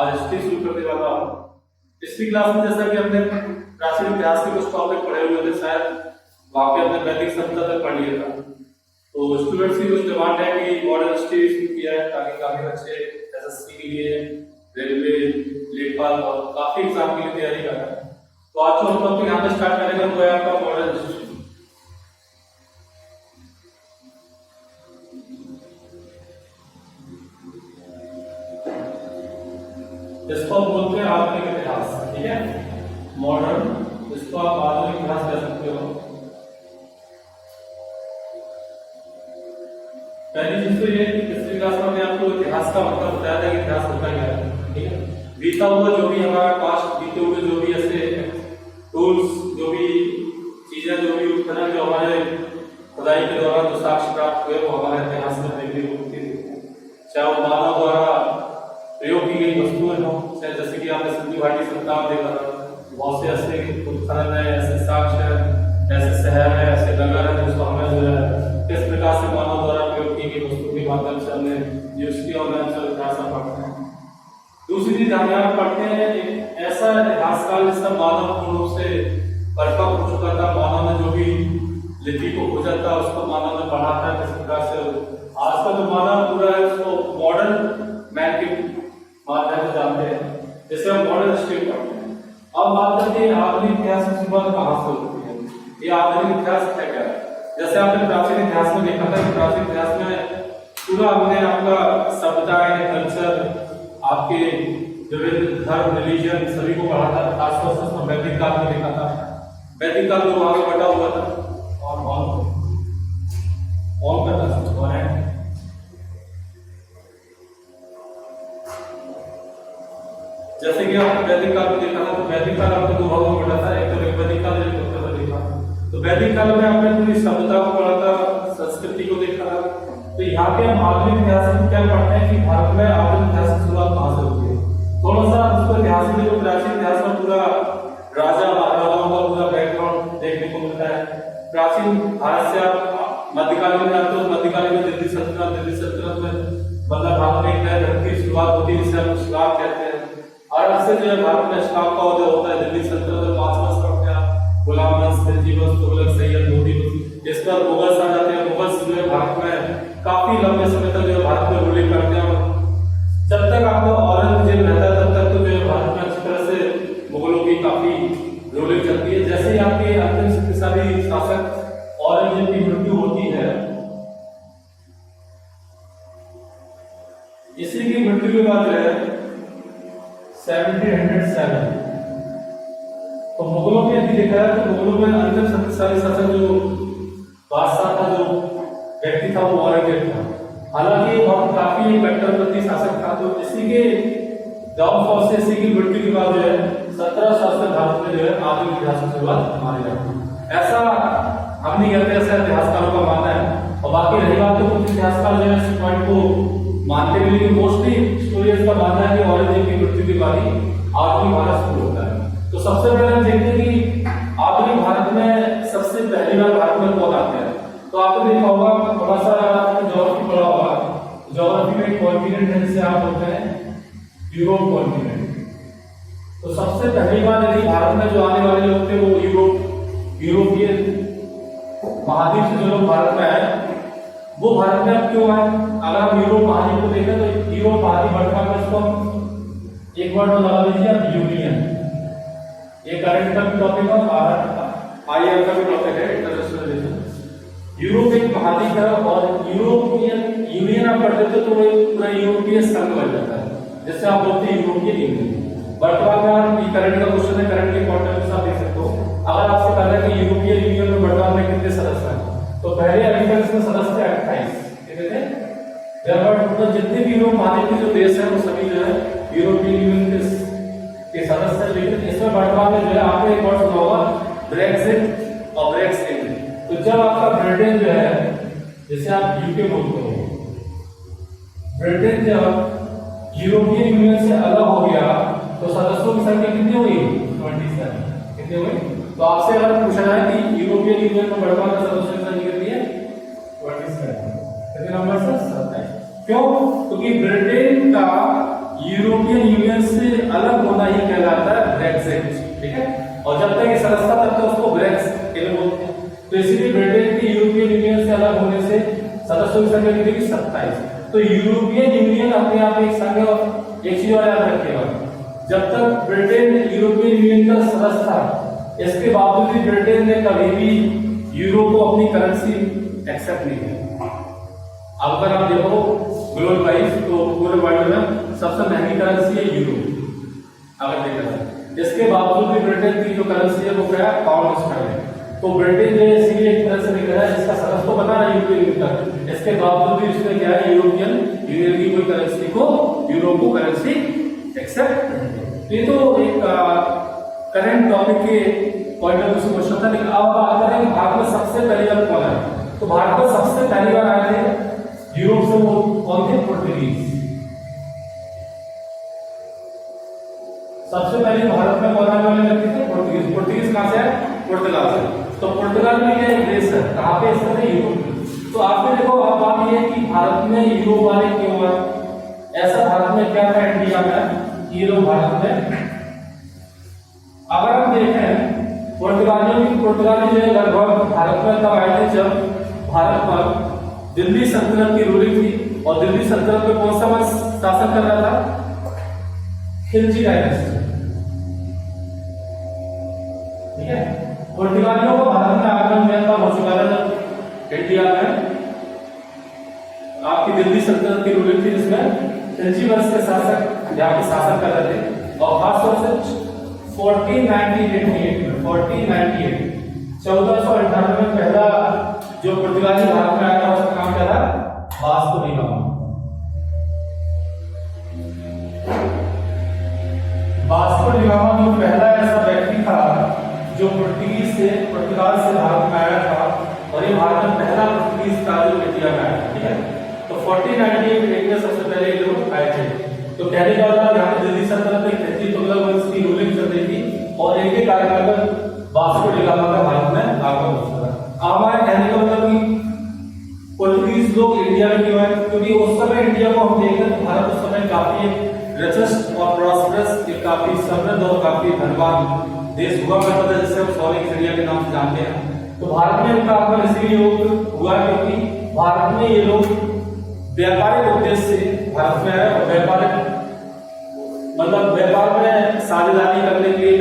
आज हिस्ट्री शुरू करने वाला हूँ। पिछली क्लास में जैसा कि हमने प्राचीन इतिहास के कुछ टॉपिक पढ़े हुए थे, शायद वहाँ पे हमने वैदिक सभ्यता तक पढ़ लिया था। तो स्टूडेंट्स की कुछ डिमांड है कि मॉडर्न हिस्ट्री शुरू किया है ताकि काफी बच्चे एसएससी के लिए, रेलवे, लेखपाल और काफी एग्जाम के लिए तैयारी कर रहे हैं। तो आज जो हम टॉपिक यहाँ पे स्टार्ट करेंगे वो है आपका मॉडर्न हिस्ट्री। इसको आप बोलते हैं आधुनिक इतिहास, ठीक है, मॉडर्न, इसको आप आधुनिक इतिहास कह सकते हो। पहली चीज तो ये कि पिछली क्लास में मैंने आपको इतिहास का मतलब बताया था कि इतिहास होता क्या है, ठीक है। बीता हुआ जो भी हमारा पास्ट, बीते हुए जो भी ऐसे टूल्स, जो भी चीजें, जो भी उपकरण जो हमारे खुदाई के दौरान जो साक्ष्य प्राप्त हुए वो हमारे इतिहास में देखने को मिलते हैं। चाहे वो मानव द्वारा प्रयोग की गई वस्तुएं हो, चाहे जैसे कि आपने सिंधु घाटी सप्ताह देखा था, बहुत से ऐसे उत्खनन है, ऐसे साक्ष्य है, ऐसे शहर है, ऐसे नगर है जिसको हमें जो है किस प्रकार से मानव द्वारा प्रयोग की गई वस्तु के माध्यम से हमने यूज किया और इतिहास पढ़ते हैं। दूसरी चीज हम यहाँ पढ़ते हैं एक ऐसा इतिहास काल जिसका मानव पूर्ण रूप से परिपक्व हो चुका था। मानव ने जो भी लिपि को खोजा था उसको मानव ने पढ़ा था किस प्रकार से। आज का जो मानव पूरा है उसको मॉडर्न मैन के माध्यम से जानते हैं, जैसे हम मॉडर्न हिस्ट्री पढ़ते हैं। अब बात करते हैं आधुनिक इतिहास की शुरुआत कहाँ से होती है। ये आधुनिक इतिहास है क्या है? जैसे आपने प्राचीन इतिहास में देखा था कि प्राचीन इतिहास में पूरा हमने आपका सभ्यताएं, कल्चर, आपके विभिन्न धर्म, रिलीजन सभी को पढ़ा था। खासतौर से उसमें वैदिक काल में देखा था। वैदिक काल में वहां बटा हुआ था और कौन करता था कौन है, जैसे कि आपने वैदिक काल में देखा था। तो वैदिक काल आपको दो भागों में बटा था, एक तो वैदिक काल, एक उत्तर वैदिक काल। तो वैदिक काल में आपने पूरी सभ्यता को पढ़ा था, संस्कृति को देखा था। तो यहाँ पे हम आधुनिक इतिहास में क्या पढ़ते हैं कि भारत में आधुनिक इतिहास की शुरुआत कहाँ से होती है। थोड़ा सा उसको इतिहास में जो प्राचीन इतिहास में पूरा राजा महाराजाओं का पूरा बैकग्राउंड देखने को मिलता है। प्राचीन भारत से आप मध्यकालीन में आते हो, मध्यकालीन में दिल्ली सल्तनत में मतलब भारत में एक नए धर्म की शुरुआत होती है जिसे हम इस्लाम कहते हैं। अरब से जो है भारत में इस्लाम का उदय होता है। दिल्ली सल्तनत में 5 वर्ष पढ़ते हैं, गुलाम वंश, खिलजी वंश, तुगलक, सैयद, लोधी वंश। इस पर मुगल्स आ जाते हैं। मुगल्स जो है भारत में काफी लंबे समय तक जो है भारत में रूलिंग करते हैं। जब तक आपका औरंगजेब रहता है तब तक तो जो है भारत में अच्छी तरह से मुगलों की काफी रूलिंग चलती है। जैसे ही आपके अंतिम शक्तिशाली शासक औरंगजेब की मृत्यु होती है, इसी की मृत्यु के बाद जो है 1707 तो मुगलों में यदि देखा है तो मुगलों में अंतिम शक्तिशाली शासक जो बादशाह था, जो व्यक्ति था, वो औरंगजेब था। हालांकि बहुत काफी कट्टरपंथी शासक था। तो इसी के डाउनफॉल से, इसी की मृत्यु के बाद जो है 1700 से भारत में जो है आधुनिक इतिहास की शुरुआत मानी जाती है। ऐसा हम नहीं कहते, ऐसा इतिहासकारों का मानना है। और बाकी रही बात तो कुछ इतिहासकार जो है इस पॉइंट को मानते भी, लेकिन मोस्टली स्टोरियर्स का मानना है कि औरंगजेब की मृत्यु के बाद ही आधुनिक भारत शुरू होता है। तो सबसे पहले हम देखते हैं कि आधुनिक भारत में सबसे पहली बार भारत में कौन आते हैं। तो आपने देखा होगा, थोड़ा सा ज्योग्राफी पढ़ा होगा। ज्योग्राफी में एक कॉन्टिनेंट है जिसे आप बोलते हैं यूरोप कॉन्टिनेंट। तो सबसे पहली बार यदि भारत में जो आने वाले लोग थे वो यूरोपियन महाद्वीप से जो लोग भारत में आए, वो भारत में अब क्यों आए। अगर हम यूरोप महाद्वीप को देखें तो यूरोप महाद्वीप वर्तमान में इसको एक वर्ड में लगा लीजिए आप, यूनियन। ये करंट का भी टॉपिक है, आईआर का भी टॉपिक है, इंटरनेशनल रिलेशन। यूरोप एक महाद्वीप है और यूरोपियन यूनियन आप पढ़ते थे तो वो पूरा यूरोपीय संघ बन जाता है, जिससे आप बोलते हैं यूरोपीय यूनियन। वर्तमान में करंट का क्वेश्चन है, करंट के कॉन्टेक्स्ट आप देख सकते हो। अगर आपसे कहा जाए कि यूरोपीय यूनियन में वर्तमान में कितने सदस्य हैं, तो पहले अभी तक इसमें सदस्य 28 कितने थे। तो जितने भी यूरोप महाद्वीप के जो देश हैं वो सभी जो है यूरोपीय यूनियन के सदस्य हैं। लेकिन इसमें वर्तमान में जो है आपने एक वर्ड सुना होगा ब्रेक्सिट और ब्रेक्सिट। तो जब आपका ब्रिटेन जो है, जैसे आप यूके बोलते हो, ब्रिटेन जब यूरोपियन यूनियन से अलग हो गया तो सदस्यों की संख्या कितनी हुई, 27। कितनी हुई। तो आपसे अगर पूछा जाए कि यूरोपियन यूनियन में वर्तमान में सदस्यों की संख्या कितनी है, 27। कितने नंबर से 27। क्यों? क्योंकि ब्रिटेन का यूरोपियन यूनियन से जनसंख्या कितनी थी 27। तो यूरोपियन यूनियन अपने आप एक संघ और एक चीज और याद रखिएगा, जब तक ब्रिटेन यूरोपियन यूनियन का सदस्य था, इसके बावजूद भी ब्रिटेन ने कभी भी यूरो को अपनी करेंसी एक्सेप्ट नहीं किया। अब अगर आप देखो ग्लोबल वाइज तो पूरे वर्ल्ड में सबसे महंगी करेंसी है यूरो, अगर देखा जाए। इसके बावजूद भी ब्रिटेन की जो करेंसी है वो क्या है, पाउंड स्टर्लिंग है। तो ब्रिटेन ने इसीलिए एक तरह से देखा है, इसका सदस्य तो बना है यूरोपियन यूनियन, इसके बावजूद भी इसमें क्या है, यूरोपियन यूनियन की कोई करेंसी को, यूरो को करेंसी एक्सेप्ट नहीं है। ये तो एक करंट टॉपिक के पॉइंट ऑफ व्यू से क्वेश्चन था। लेकिन अब बात करें भारत में सबसे पहली बार कौन आया, तो भारत में सबसे पहली बार आए थे यूरोप से, वो कौन थे, पोर्टुगीज। सबसे पहले भारत में कौन आने वाले व्यक्ति थे, पोर्टुगीज। पोर्टुगीज कहां से है, पुर्तगाल से। तो पुर्तगाल में क्या एक देश है, कहां पे इसका यूरोप। तो आपने देखो अब बात ये है कि भारत में यूरोप वाले क्यों आए, ऐसा भारत में क्या था, इंडिया में ये लोग भारत में। अगर हम देखें पुर्तगाली जो है लगभग भारत में तब आए थे जब भारत पर दिल्ली सल्तनत की रूलिंग थी, और दिल्ली सल्तनत में कौन सा वंश शासन कर रहा था, खिलजी डायनेस्टी। ठीक है, पुर्तगालियों को भारत में आगमन में तब हो चुका था इंडिया में आपकी दिल्ली सल्तनत की रूलिंग थी, जिसमें खिलजी वंश के शासक यहाँ पे शासन कर रहे थे। और खासतौर से 1498 में 1498 में पहला जो पुर्तगाली भारत में आया था उसका नाम क्या था, Vasco da gamma. Vasco da gamma जो पहला ऐसा व्यक्ति था जो पुर्तगाल से भारत में आया था, और ये भारत में पहला पुर्तगीज था जो इंडिया में आया। ठीक है, तो 1498 में सबसे पहले ये लोग आए थे। तो कहने का मतलब यहाँ पे दिल्ली सल्तनत में खिलजी तुगलक वंश की रूलिंग चल रही थी, और इनके कार्यकाल में वास्को डी गामा का भारत में आगमन हुआ था। हमारे कहने का मतलब कि पोर्तुगीज लोग इंडिया में क्यों आए, क्योंकि उस समय इंडिया को हम देखें तो भारत उस समय काफी रिचेस्ट और प्रॉस्परस, काफी समृद्ध और काफी धनवान देश हुआ करता था, जिसे हम सोने की चिड़िया के नाम से जानते हैं। तो भारत में इनका आगमन इसलिए हुआ क्योंकि भारत में ये लोग व्यापारिक उद्देश्य से भारत में आए, और व्यापारिक मतलब व्यापार में साझेदारी करने के लिए,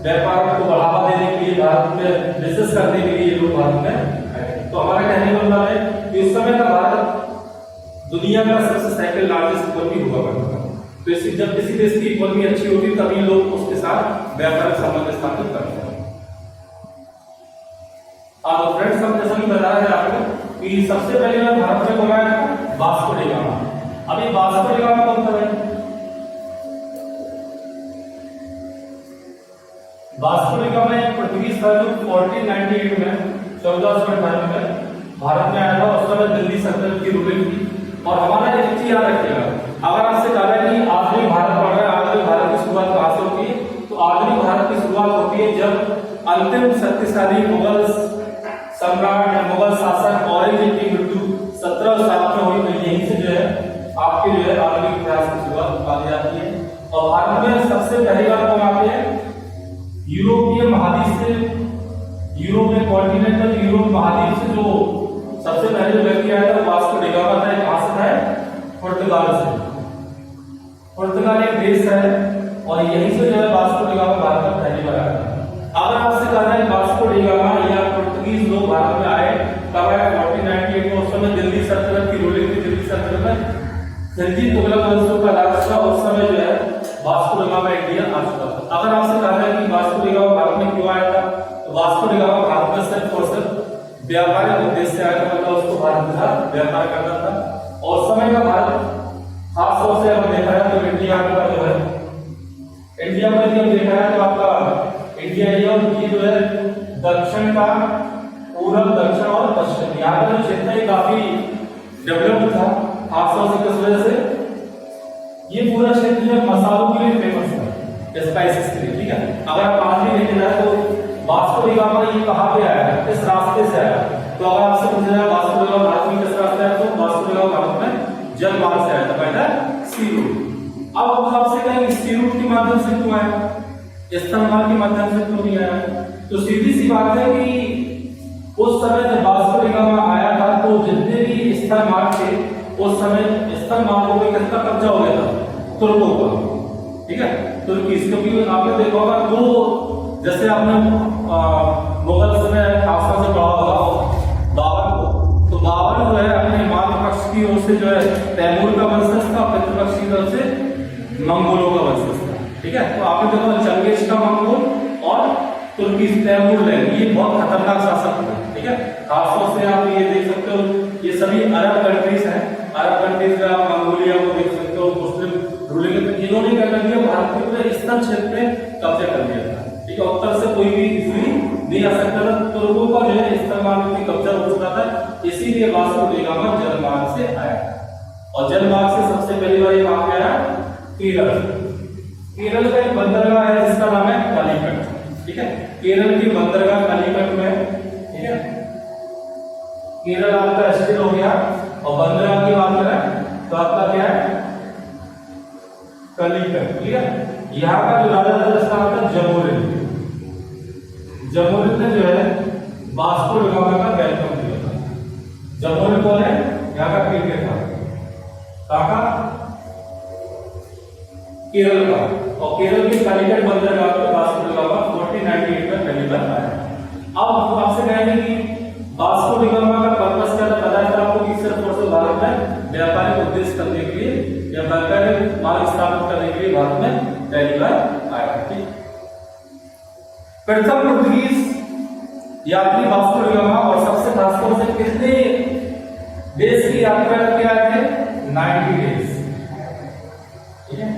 व्यापार को बढ़ावा देने के लिए, भारत में बिजनेस करने के लिए ये लोग भारत में आए। तो हमारा कहने का मतलब है कि उस समय का भारत दुनिया का सबसे सेकंड लार्जेस्ट इकोनॉमी हुआ करता था। तो इसी जब किसी देश की इकोनॉमी अच्छी होती तभी लोग उसके साथ व्यापारिक संबंध स्थापित करते हैं। अब फ्रेंड्स हम जैसा कि बताया है आपको कि सबसे पहले बार भारत में कौन आया था, वास्को डी गामा। अभी वास्को डी गामा कौन था, वास्को डी गामा एक पुर्तगीज था जो 1498 में 1498 में भारत में आया था। उस समय दिल्ली सल्तनत की रूलिंग थी। और हमारा एक चीज याद रखिएगा, अगर आपसे कहा है कि आधुनिक भारत पढ़ रहे हैं, आधुनिक भारत की शुरुआत कहां से होती है, तो आधुनिक भारत की शुरुआत होती है जब अंतिम शक्तिशाली मुगल सम्राट या मुगल शासक औरंगजेब की मृत्यु 1707 में हुई। तो यहीं से जो है आपके जो है आधुनिक इतिहास की शुरुआत मानी जाती है। और भारत में सबसे पहली बार कौन आते हैं, यूरोपीय महाद्वीप से, यूरोप कॉन्टिनेंटल यूरोप महाद्वीप से जो सबसे पहले जो व्यक्ति आया था वास्को डी गामा था। कहां से था, पुर्तगाल से। पुर्तगाल एक देश है, और यहीं से जो है वास्को डी गामा भारत में पहली बार आया था। अगर आपसे कहा है वास्को डी गामा या पुर्तगीज लोग भारत में आए कब आए, 1498 में। उस समय दिल्ली सल्तनत की रूलिंग थी, दिल्ली सल्तनत में खिलजी तुगलक वंशों का राज था। उस समय जो है वास्को डी गामा इंडिया आ चुका था। अगर आपसे कहा है कि वास्को डी गामा भारत में क्यों आया था, तो वास्को डी गामा भारत में सिर्फ और सिर्फ व्यापारिक उद्देश्य से आया था, मतलब उसको भारत के साथ व्यापार करना था। और समय का भारत खासतौर से हम देखा है तो इंडिया का जो है, इंडिया में जब देखा है तो आपका इंडिया ये जो है दक्षिण का पूर्व, दक्षिण और पश्चिम, यहाँ का जो क्षेत्र है काफी डेवलप्ड था। खासतौर से किस वजह से, ये पूरा क्षेत्र जो मसालों के लिए फेमस है, स्पाइसेस के लिए। ठीक है, अगर आप आज भी देखे जाए तो वास्को डी गामा ये कहां पे आया है, किस रास्ते से आया। तो अगर आपसे पूछा जाए वास्को डी गामा भारत में किस रास्ते आया, तो वास्को डी गामा भारत में जल मार्ग से आया था, पहला सी रूट। अब आपसे कहेंगे सी रूट के माध्यम से क्यों आया, स्थल मार्ग के माध्यम से क्यों नहीं आया। तो सीधी सी बात है कि उस समय जब वास्को डी गामा आया था तो जितने भी स्थल मार्ग थे उस समय स्थल मार्गों पे किसका कब्जा हो गया था? तुर्कों का, ठीक है, तुर्की। क्योंकि आपने देखा होगा दो, जैसे आपने मुगल समय खासतौर से पढ़ा होगा बाबर को, तो बाबर जो है अपने मातृ पक्ष की ओर से जो है तैमूर का वंशज था, पितृपक्ष की तरफ से मंगोलों का वंशज था, ठीक है। तो आपने देखा चंगेज का मंगोल और तुर्की तैमूर ये बहुत खतरनाक शासक था, ठीक है। खासतौर से आप ये देख सकते हो, ये सभी अरब कंट्रीज हैं, अरब कंट्रीज में आप मंगोलिया को देख सकते हो, मुस्लिम रूलिंग, इन्होंने क्या कर दिया, भारत के पूरे ईस्टर्न क्षेत्र में कब्जा कर लिया था, ठीक है। उत्तर से कोई भी इजीली नहीं आ सकता था, तुर्कों का जो है ईस्टर्न मार्ग में कब्जा हो चुका था, इसीलिए वास्को डी गामा जलमार्ग से आया। और जलमार्ग से सबसे पहली बार कहां पे आया? केरल। केरल का एक बंदरगाह है जिसका नाम है कालीकट, ठीक है। केरल की बंदरगाह कालीकट में, ठीक है। केरल आपका स्थित हो गया, और बंदरगाह की बात करें तो आपका क्या है? कालीकट, ठीक है। यहाँ का जो राजा था जिसका नाम था जमोरिन, जमोरिन ने जो है वास्को डी गामा का वेलकम किया था। जमोरिन कौन है? यहाँ का किंग था, कहाँ का? केरल का। और केरल की कालीकट बंदरगाह पर वास्को डी गामा 1498 में पहली बार आया। अब हम आपसे कहेंगे कि वास्को डी गामा का पर्पस क्या था? बताया था आपको कि सिर्फ और सिर्फ भारत में व्यापारिक उद्देश्य करने के लिए या व्यापारिक मार्ग स्थापित करने के लिए भारत में पहली बार आया, ठीक। प्रथम पोर्तुगीज यात्री वास्को डी गामा, और सबसे खासतौर से कितने देश की यात्रा करके आए थे? 90 डेज, ठीक है।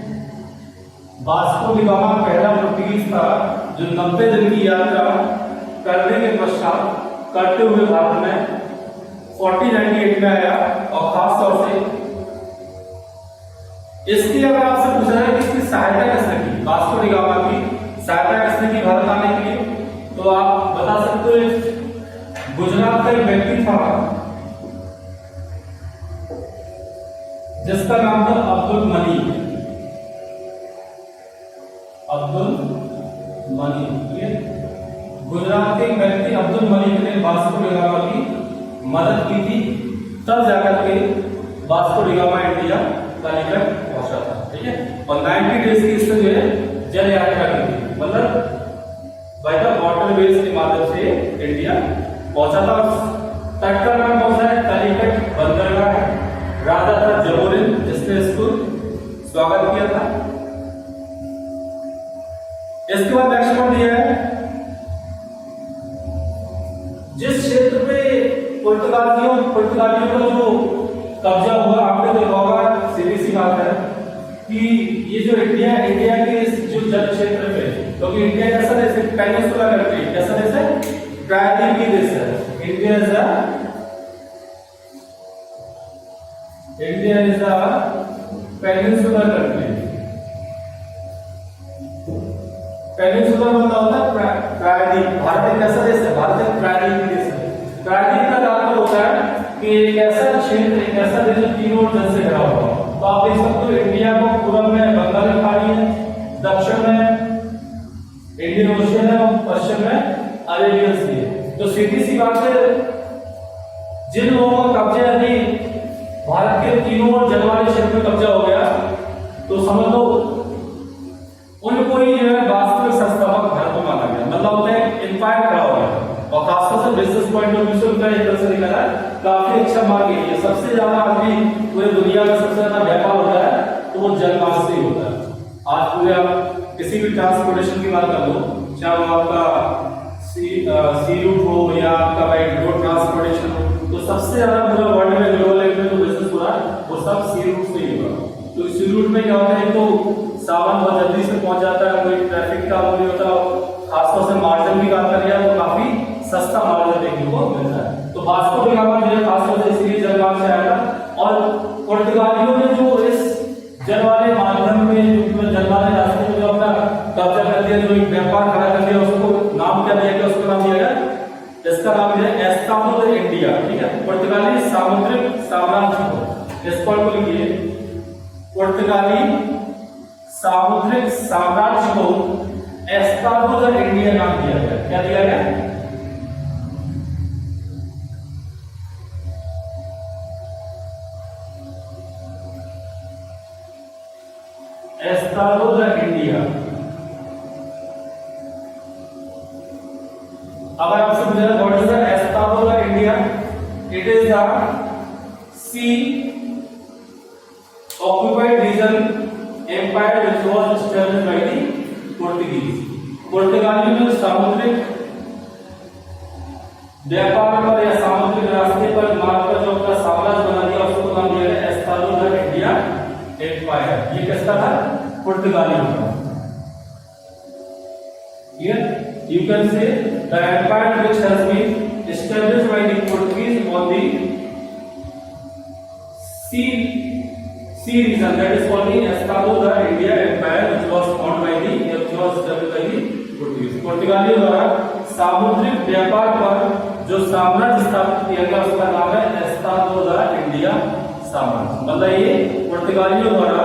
वास्को डी गामा पहला पोर्तुगीज था जो 90 दिन की यात्रा करने के पश्चात करते हुए भारत में 1498 में आया। और खास तौर से इसकी अगर आपसे पूछा जाए कि इसकी सहायता किसने की, वास्को डी गामा की सहायता किसने की भारत आने के लिए, तो आप बता सकते हो गुजरात का एक व्यक्ति था जिसका नाम था अब्दुल मनी, अब्दुल मनी, ठीक है। गुजरात के व्यक्ति अब्दुल मनी ने वास्को डी गामा की मदद की थी, तब जाकर के Vasco da gamma India Calicut पहुंचा था, ठीक है। और 90 डेज की इससे जो है जल यात्रा की थी, मतलब बाय द वाटरवेज के माध्यम से इंडिया पहुंचा था। तट का नाम कौन सा है? कालीकट बंदरगाह है। राजा था जमोरिन जिसने इसको स्वागत किया था। इसके बाद नेक्स्ट पॉइंट दिया है, जिस क्षेत्र पे पुर्तगालियों का जो कब्जा हुआ, आपने देखा होगा, सीधी सी बात है कि ये जो इंडिया के इस जो जल क्षेत्र में, क्योंकि इंडिया कैसा देश है? पेनिनसुला कंट्री, कैसा देश है? प्रायद्वीपीय देश है। India is a peninsula country. Peninsula मतलब होता है प्रायद्वीप। भारत एक ऐसा देश है, भारत एक प्रायद्वीपीय देश है। प्रायद्वीप का तात्पर्य होता है कि एक ऐसा क्षेत्र, एक ऐसा देश जो तीनों ओर जल से घिरा हुआ। तो आप देख सकते हो इंडिया को पूर्व में बंगाल की खाड़ी है, दक्षिण में इंडियन ओशियन है और पश्चिम में अरेबियन सी है। तो सीधी सी बात है, जिन लोगों का कब्जा यदि भारत के तीनों ओर जल वाले क्षेत्र में कब्जा हो गया तो समझ लो उनको ही जो है वास्तविक संस्थापक धर्म माना गया, मतलब उन्हें इंपायर खड़ा हो गया। और खासतौर से बिजनेस पॉइंट ऑफ व्यू से उनका एक तरह से देखा जाए काफी अच्छा मार्ग है। सबसे ज्यादा आदमी पूरे दुनिया में सबसे ज्यादा व्यापार होता है तो वो जलमार्ग से ही होता है। आज पूरे आप किसी भी ट्रांसपोर्टेशन की बात कर लो, चाहे वो आपका सी रूट हो या आपका बाई रोड ट्रांसपोर्टेशन हो, तो सबसे ज्यादा पूरा वर्ल्ड में ग्लोबल लेवल पे जो बिजनेस हो रहा है वो सब सी रूट से ही होगा। तो सी रूट में क्या होता है, तो सामान बहुत जल्दी से पहुंच जाता है, कोई ट्रैफिक का वो नहीं होता। खासतौर से मार्जिन की बात करें तो काफी सस्ता मार्जिन देखने को मिलता है। तो वास्को डी गामा जो है खासतौर से इसलिए जलमार्ग से आया था। और पुर्तगालियों ने जो इस जल वाले माध्यम में जल वाले रास्ते में जो अपना कब्जा कर दिया, जो एक व्यापार खड़ा कर दिया, उसको नाम क्या दिया गया? उसका नाम दिया गया, इसका नाम दिया एस्तादो दे इंडिया, ठीक है। पुर्तगाली सामुद्रिक साम्राज्य को, इस पर को लिखिए, पुर्तगाली सामुद्रिक साम्राज्य को एस्तादो दे इंडिया नाम दिया गया। क्या दिया गया? Estado de India। अब आपसे पूछा है what is the Estado de India? It is the sea occupied region empire which was established by the Portuguese। पुर्तगालियों ने सामुद्रिक व्यापार पर या सामुद्रिक रास्ते पर मार्ग पर जो अपना साम्राज्य बना दिया उसको नाम दिया गया Estado de India एम्पायर। ये किसका था? पुर्तगालियों का। Here you can say the empire which has been established by the Portuguese on the sea region, that is called the Estado de India empire, which was established by the Portuguese। पुर्तगालियों द्वारा सामुद्रिक व्यापार पर जो साम्राज्य स्थापित किया गया उसका नाम है Estado de India साम्राज्य। मतलब ये पुर्तगालियों द्वारा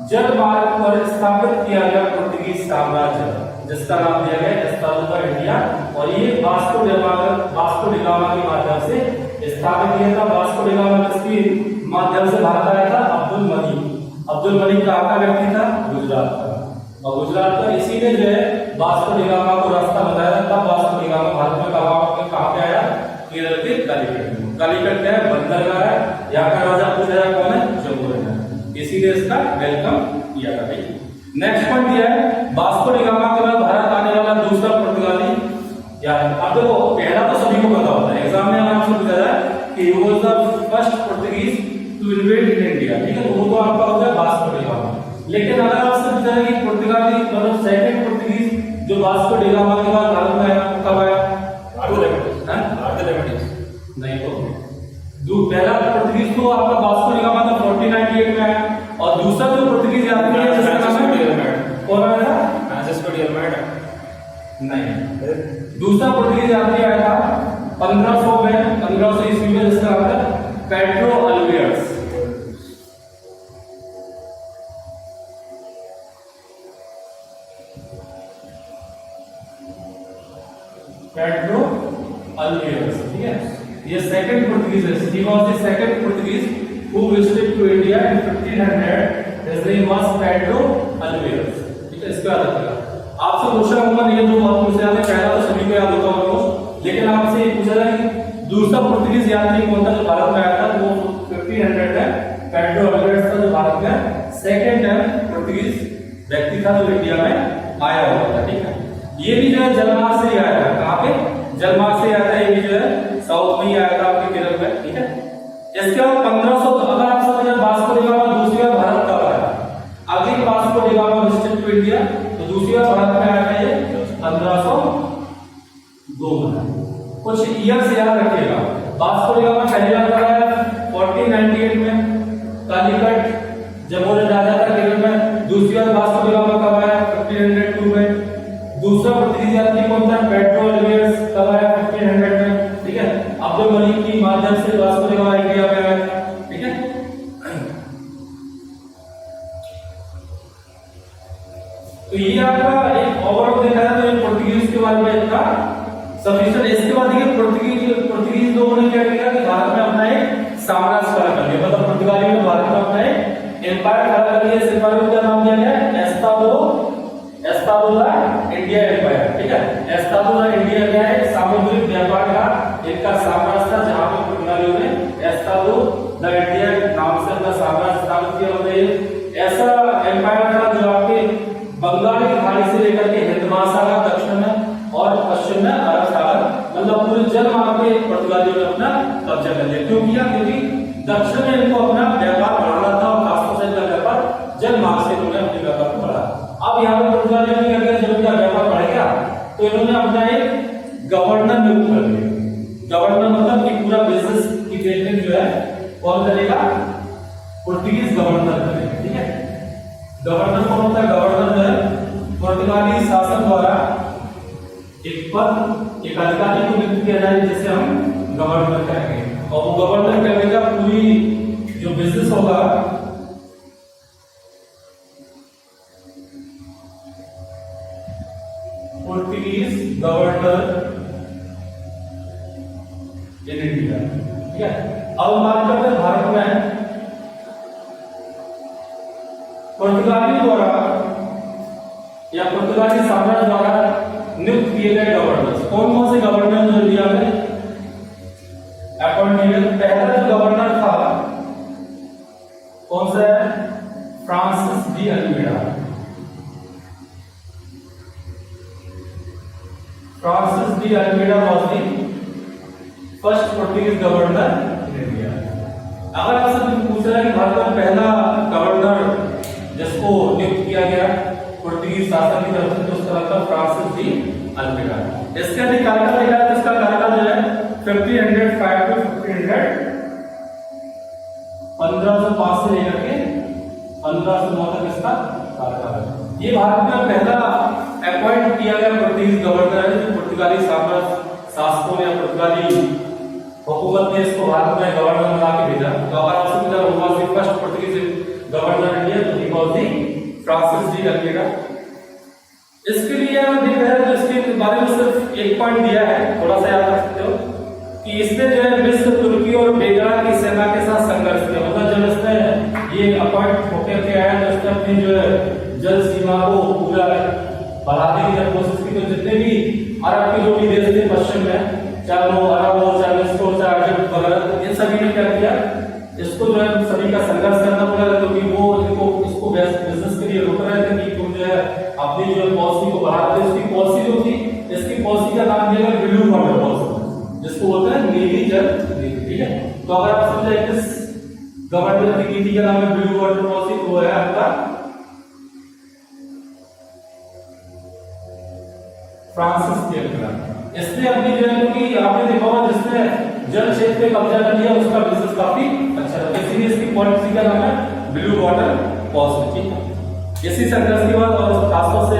जल मार्ग पर स्थापित किया गया पुर्तगीज साम्राज्य जिसका नाम दिया गया Estado de India। और ये वास्को डी गामा के माध्यम से स्थापित किया था। वास्को डी गामा किसके माध्यम से भारत आया था? अब्दुल मलिक कहाँ का व्यक्ति था? गुजरात का। और गुजरात का इसीलिए जो है वास्को डी गामा को रास्ता बताया था। तब वास्को डी गामा भारत में कहाँ पे आया? केरल के कालीकट क्या है? बंदरगाह है। यहाँ का राजा पूछा जाए कौन है? जम्मू। इसीलिए इसका वेलकम किया था भाई। नेक्स्ट पॉइंट दिया है वास्को डी गामा के बाद भारत आने वाला दूसरा पुर्तगाली क्या है? अब देखो पहला तो सभी को पता होता है, एग्जाम में आपसे पूछा जाए कि he was the first Portuguese to invade in India, ठीक है, तो वो तो आपका होता है वास्को डी गामा। लेकिन अगर आपसे पूछा जाए कि पुर्तगाली मतलब सेकंड पुर्तगीज जो वास्को डी गामा के बाद भारत में आया कब आया? नहीं तो पहला पुर्तगीज तो आपका वास्को डी गामा था 1498 में आया। और दूसरा जो पुर्तगीज यात्री है जिसका नाम है कौन आया था? नहीं, दूसरा पुर्तगीज यात्री आया था 1500 ईस्वी में जिसका नाम था पेड्रो अल्वेयर्स। ठीक है, ये सेकंड पुर्तगीज है। ही was the second Portuguese who visited to India in 1500। His name was Pedro Alvarez। ठीक है, इसका याद रखिएगा। आपसे क्वेश्चन होगा ये दो बहुत पूछे जाते हैं, पहला तो सभी को याद होता होगा, लेकिन आपसे ये पूछा जाए कि दूसरा पुर्तगीज यात्री कौन था जो भारत में आया था? वो 1500 में पेड्रो अल्वेरेज था जो भारत में सेकंड पुर्तगीज व्यक्ति था जो इंडिया में आया हुआ था। ठीक है, ये भी जो है जलमार्ग से आया था। कहाँ पे? जलमार्ग से आया था। ये भी जो है साउथ में ही आया था आपके केरल में। ठीक है, इसके बाद 1500 अगर आप समझ वास्को डी गामा दूसरी बार भारत कब आया? अगली Vasco da Gama visit to India तो दूसरी बार भारत में आया था ये 1502 में। कुछ ईयर्स याद रखिएगा। वास्को डी गामा पहली बार कब आया? 1498 में कालीकट जम्मू राजा था केरल में। दूसरी बार वास्को डी गामा कब आया? 1502 में। दूसरा पुर्तगीज यात्री कौन था? पेड्रो अल्वेरेज कब आया? 1500 में। ठीक है, अब्दुल मलिक की माध्यम से वास्को डी गामा इंडिया में आया। ठीक है, तो ये आपका एक ओवरऑल देखा है तो पुर्तगीज के बारे में इतना सफिशिएंट। इसके बाद देखिए पुर्तगीज लोगों ने क्या किया कि भारत में अपना एक साम्राज्य खड़ा कर लिया। मतलब पुर्तगालियों ने भारत में अपना एक एम्पायर खड़ा कर लिया। इस एम्पायर का नाम दिया गया Estado de India एम्पायर। ठीक है, Estado de India क्या है? सामुद्रिक व्यापार का इनका साम्राज्य था जहां पे पुर्तगालियों ने Estado de India नाम से अपना साम्राज्य स्थापित किया। मतलब ऐसा एम्पायर था जो आपके बंगाल की खाड़ी से लेकर के हिंद महासागर दक्षिण में और पश्चिम में अरब सागर मतलब पूरे जल मार्ग पे पुर्तगालियों ने अपना कब्जा कर लिया। क्यों किया? क्योंकि दक्षिण में इनको अपना व्यापार बढ़ाना था और खासतौर से इनका व्यापार जल मार्ग से इन्होंने अपने व्यापार को बढ़ाया। अब यहाँ पे पुर्तगालियों ने क्या किया? जब इनका व्यापार बढ़ गया तो इन्होंने अपना एक गवर्नर नियुक्त कर दिया। गवर्नर मतलब कि पूरा बिजनेस की देखरेख जो है कौन करेगा? पुर्तगीज गवर्नर करेगा। ठीक है, गवर्नर कौन होता है? गवर्नर जो है पुर्तगाली शासन द्वारा एक पद एक अधिकारी को नियुक्त किया जाए जिसे हम गवर्नर कहेंगे। और वो गवर्नर करेगा पूरी जो बिजनेस होगा पुर्तगीज गवर्नर इन इंडिया। ठीक है, अब बात करते हैं भारत में पुर्तगाली द्वारा या पुर्तगाली साम्राज्य द्वारा नियुक्त किए गए गवर्नर। कौन से गवर्नर जो इंडिया में अपॉइंटेड? पहला जो गवर्नर था कौन सा है? Francis de Almeida. Francis de Almeida was the first Portuguese governor in India. अगर आपसे पूछ रहा है कि भारत का पहला गवर्नर जिसको नियुक्त किया गया पोर्टुगीज शासन की तरफ से, तो उसका नाम था फ्रांसिस डी अल्मीडा। इसके अधिकारिता देखा है, इसका कार्यकाल जो है 1505 टू 1505 से लेकर के 1509 तक इसका कार्यकाल है। ये भारत में पहला अपॉइंट किया गया पोर्टुगीज गवर्नर है, जो पुर्तगाली साम्राज्य शासकों या पुर्तगाली हुकूमत ने इसको भारत में गवर्नर बना के भेजा। तो अगर आपसे पूछा who was the first Portuguese governor India, तो he was the Francis de Almeida. इसके लिए देख रहे हैं, तो इसके बारे में सिर्फ एक पॉइंट दिया है, थोड़ा सा याद रख सकते हो कि इसने जो है मिस्र, तुर्की और बेगार की सेना के साथ संघर्ष किया। मतलब जब इसने ये अपॉइंट होकर के आया, तो इसने अपनी जो है जल सीमा को पूरा बढ़ाने की जब कोशिश की, तो जितने भी अरब के जो भी देश थे पश्चिम में, चाहे वो अरब हो, चाहे मिस्र हो, चाहे इजिप्ट वगैरह, इन सभी ने क्या किया, इसको जो है सभी का संघर्ष करना पड़ा, क्योंकि वो इसको बिजनेस के लिए रोक रहे थे कि तुम जो है अपनी जो पॉलिसी को बढ़ा दे। इसकी पॉलिसी जो थी, इसकी पॉलिसी का नाम दिया गया ब्लू वाटर पॉलिसी, जिसको बोलते हैं नीली जल नीति। ठीक है, तो अगर आप समझे किस गवर्नर की नीति का नाम है ब्लू वाटर पॉलिसी, तो है आपका फ्रांसिस डी अल्मीडा। इसने अपनी जो है, क्योंकि आपने देखा होगा जिसने जल क्षेत्र पे कब्जा कर लिया उसका बिजनेस काफी अच्छा था, इसीलिए इसकी पॉलिसी का नाम है ब्लू वाटर पॉलिसी। ठीक है, इसी संघर्ष के बाद और खासतौर से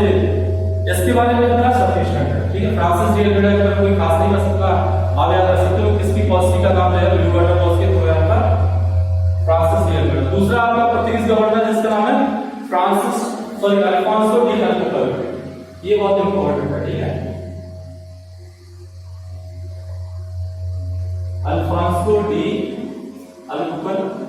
इसके बारे में इतना सफिशिएंट। ठीक है, फ्रांसिस डी अल्मीडा का कोई खास नहीं कर सकता, आप याद रख सकते हो किसकी पॉलिसी का नाम है ब्लू वाटर पॉलिसी, तो है आपका फ्रांसिस डी अल्मीडा। दूसरा आपका पोर्तुगीज गवर्नर जिसका नाम है अल्फांसो डी अल्बुकर्क, ये बहुत इंपॉर्टेंट है। ठीक है, Alfonso de Albuquerque.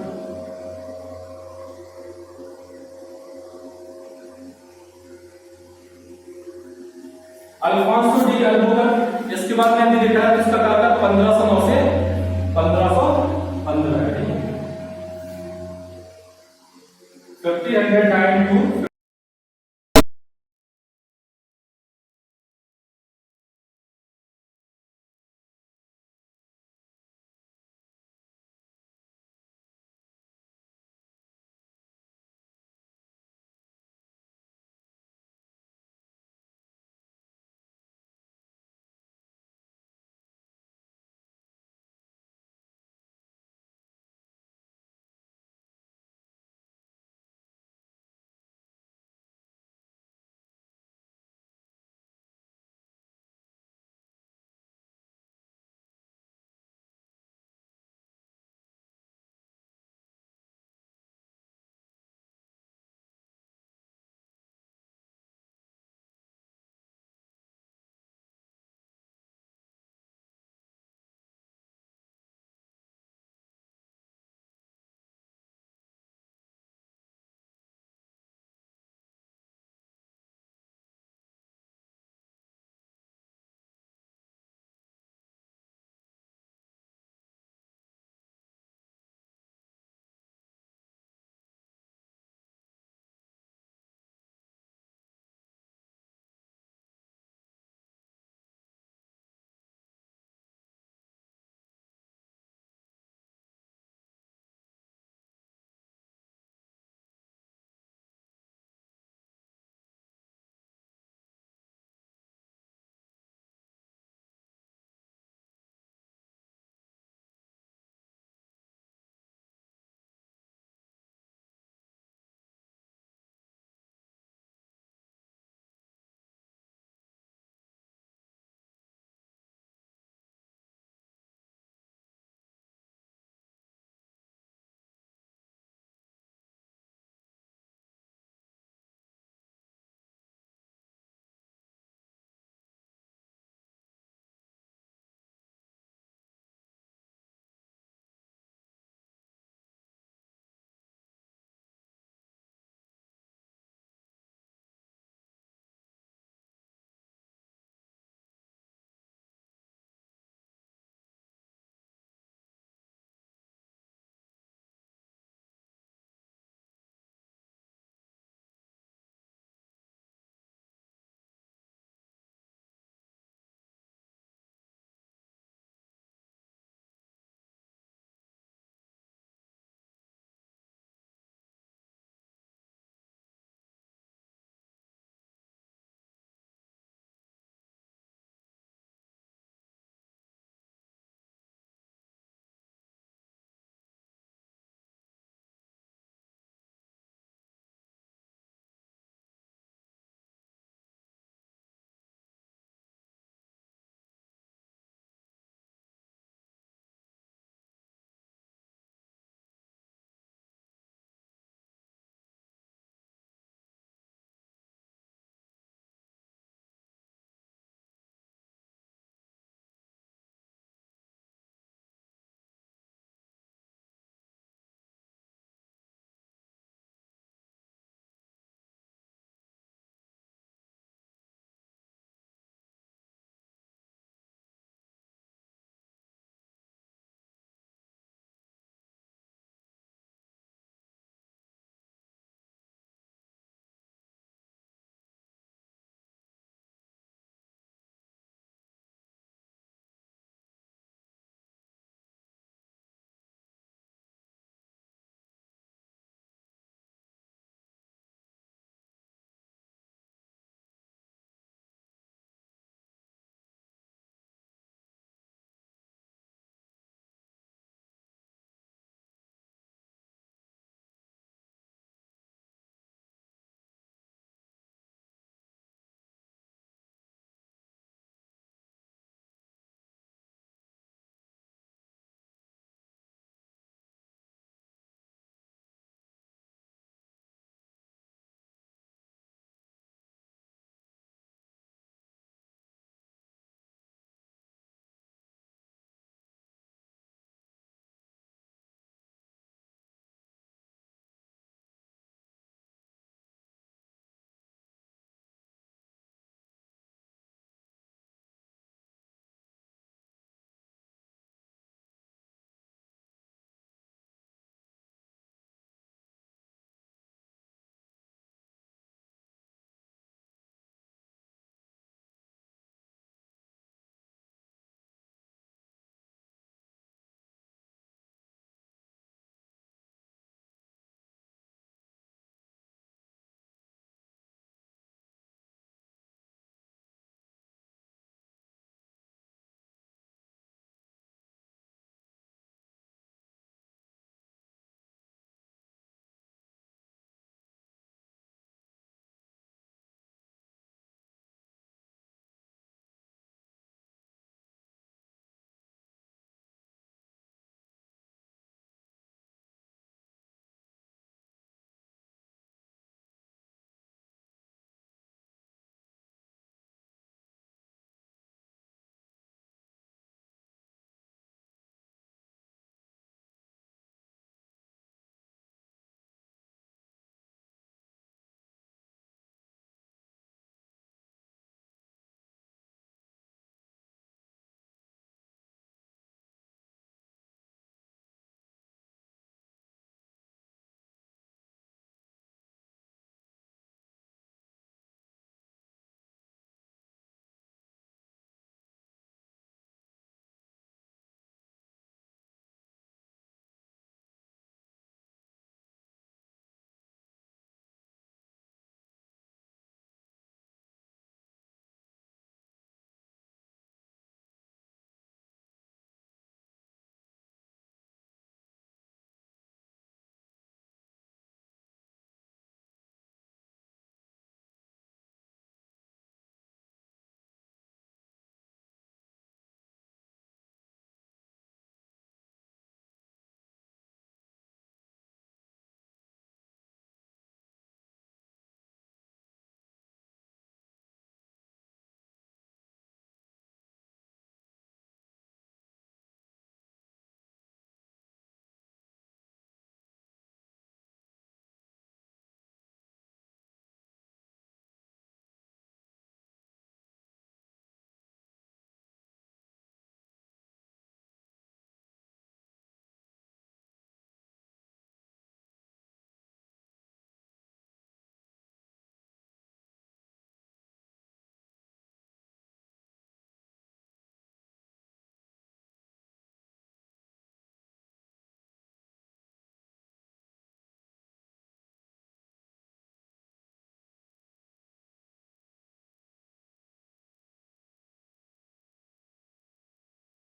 Alfonso de Albuquerque, इसके बाद मैंने देखा है इसका कार्यकाल 1509 से 1515 है। 1509 टू